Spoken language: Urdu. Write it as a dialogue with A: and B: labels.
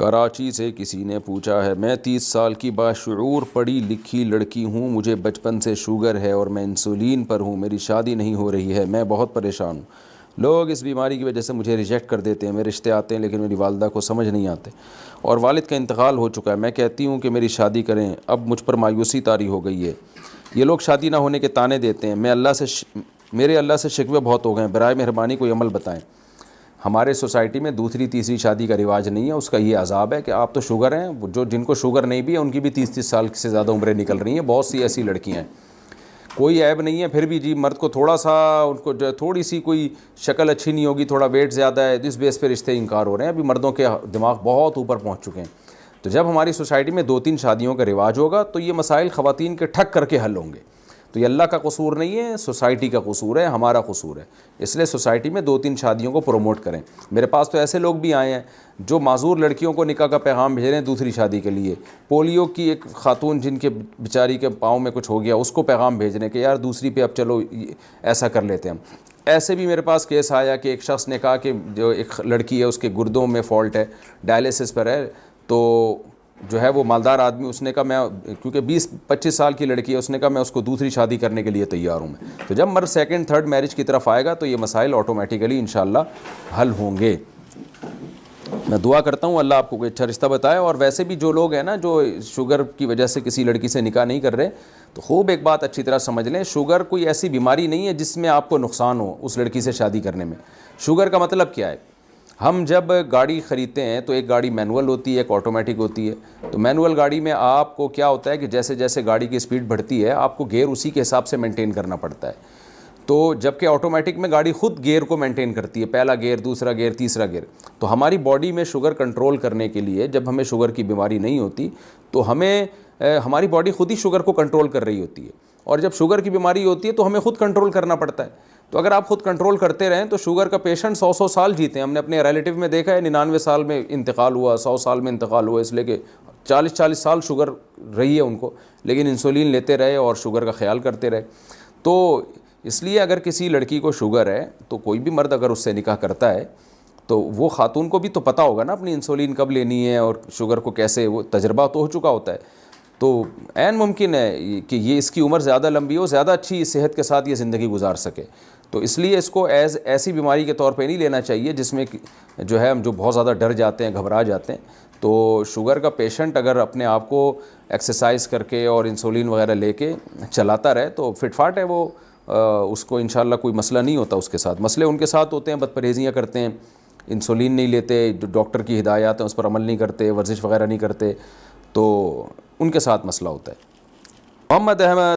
A: کراچی سے کسی نے پوچھا ہے، میں 30 سال کی باشعور پڑھی لکھی لڑکی ہوں، مجھے بچپن سے شوگر ہے اور میں انسولین پر ہوں، میری شادی نہیں ہو رہی ہے، میں بہت پریشان ہوں۔ لوگ اس بیماری کی وجہ سے مجھے ریجیکٹ کر دیتے ہیں، میرے رشتے آتے ہیں لیکن میری والدہ کو سمجھ نہیں آتے، اور والد کا انتقال ہو چکا ہے۔ میں کہتی ہوں کہ میری شادی کریں، اب مجھ پر مایوسی طاری ہو گئی ہے۔ یہ لوگ شادی نہ ہونے کے طعنے دیتے ہیں، میرے اللہ سے شکوے بہت ہو گئے ہیں، برائے مہربانی کوئی عمل بتائیں۔ ہمارے سوسائٹی میں دوسری تیسری شادی کا رواج نہیں ہے، اس کا یہ عذاب ہے کہ آپ تو شوگر ہیں، جن کو شوگر نہیں بھی ہے ان کی بھی 30 سال سے زیادہ عمریں نکل رہی ہیں، بہت سی ایسی لڑکیاں ہیں، کوئی عیب نہیں ہے، پھر بھی جی مرد کو تھوڑا سا ان کو تھوڑی سی کوئی شکل اچھی نہیں ہوگی، تھوڑا ویٹ زیادہ ہے، اس بیس پہ رشتے انکار ہو رہے ہیں۔ ابھی مردوں کے دماغ بہت اوپر پہنچ چکے ہیں، تو جب ہماری سوسائٹی میں 2-3 شادیوں کا رواج ہوگا تو یہ مسائل خواتین کے ٹھک کر کے حل ہوں گے۔ تو یہ اللہ کا قصور نہیں ہے، سوسائٹی کا قصور ہے، ہمارا قصور ہے۔ اس لیے سوسائٹی میں 2-3 شادیوں کو پروموٹ کریں۔ میرے پاس تو ایسے لوگ بھی آئے ہیں جو معذور لڑکیوں کو نکاح کا پیغام بھیج رہے ہیں دوسری شادی کے لیے۔ پولیو کی ایک خاتون جن کے بیچاری کے پاؤں میں کچھ ہو گیا، اس کو پیغام بھیج رہے ہیں کہ یار دوسری پہ اب چلو ایسا کر لیتے ہیں ہم۔ ایسے بھی میرے پاس کیس آیا کہ ایک شخص نے کہا کہ جو ایک لڑکی ہے اس کے گردوں میں فالٹ ہے، ڈائلیسس پر ہے، تو جو ہے وہ مالدار آدمی، اس نے کہا میں کیونکہ 20-25 سال کی لڑکی ہے، اس نے کہا میں اس کو دوسری شادی کرنے کے لیے تیار ہوں میں۔ تو جب مرد سیکنڈ تھرڈ میرج کی طرف آئے گا تو یہ مسائل آٹومیٹیکلی انشاءاللہ حل ہوں گے۔ میں دعا کرتا ہوں اللہ آپ کو کوئی اچھا رشتہ بتائے۔ اور ویسے بھی جو لوگ ہیں نا جو شوگر کی وجہ سے کسی لڑکی سے نکاح نہیں کر رہے، تو خوب ایک بات اچھی طرح سمجھ لیں، شوگر کوئی ایسی بیماری نہیں ہے جس میں آپ کو نقصان ہو اس لڑکی سے شادی کرنے میں۔ شوگر کا مطلب کیا ہے؟ ہم جب گاڑی خریدتے ہیں تو ایک گاڑی مینول ہوتی ہے، ایک آٹومیٹک ہوتی ہے۔ تو مینول گاڑی میں آپ کو کیا ہوتا ہے کہ جیسے جیسے گاڑی کی سپیڈ بڑھتی ہے آپ کو گیئر اسی کے حساب سے مینٹین کرنا پڑتا ہے۔ تو جبکہ آٹومیٹک میں گاڑی خود گیئر کو مینٹین کرتی ہے، پہلا گیئر، دوسرا گیئر، تیسرا گیئر۔ تو ہماری باڈی میں شوگر کنٹرول کرنے کے لیے جب ہمیں شوگر کی بیماری نہیں ہوتی تو ہماری باڈی خود ہی شوگر کو کنٹرول کر رہی ہوتی ہے، اور جب شوگر کی بیماری ہوتی ہے تو ہمیں خود کنٹرول کرنا پڑتا ہے۔ تو اگر آپ خود کنٹرول کرتے رہیں تو شوگر کا پیشنٹ 100 سال جیتے ہیں۔ ہم نے اپنے ریلیٹیو میں دیکھا ہے 99 سال میں انتقال ہوا، 100 سال میں انتقال ہوا، اس لیے کہ 40 سال شوگر رہی ہے ان کو، لیکن انسولین لیتے رہے اور شوگر کا خیال کرتے رہے۔ تو اس لیے اگر کسی لڑکی کو شوگر ہے تو کوئی بھی مرد اگر اس سے نکاح کرتا ہے تو وہ خاتون کو بھی تو پتہ ہوگا نا اپنی انسولین کب لینی ہے اور شوگر کو کیسے، وہ تجربہ تو ہو چکا ہوتا ہے۔ تو عین ممکن ہے کہ یہ اس کی عمر زیادہ لمبی ہو، زیادہ اچھی صحت کے ساتھ یہ زندگی گزار سکے۔ تو اس لیے اس کو ایسی بیماری کے طور پہ نہیں لینا چاہیے جس میں جو ہے ہم جو بہت زیادہ ڈر جاتے ہیں، گھبرا جاتے ہیں۔ تو شوگر کا پیشنٹ اگر اپنے آپ کو ایکسرسائز کر کے اور انسولین وغیرہ لے کے چلاتا رہے تو فٹ فاٹ ہے وہ، اس کو انشاءاللہ کوئی مسئلہ نہیں ہوتا اس کے ساتھ۔ مسئلے ان کے ساتھ ہوتے ہیں، بد پرہیزیاں کرتے ہیں، انسولین نہیں لیتے، جو ڈاکٹر کی ہدایات ہیں اس پر عمل نہیں کرتے، ورزش وغیرہ نہیں کرتے، تو ان کے ساتھ مسئلہ ہوتا ہے۔ محمد احمد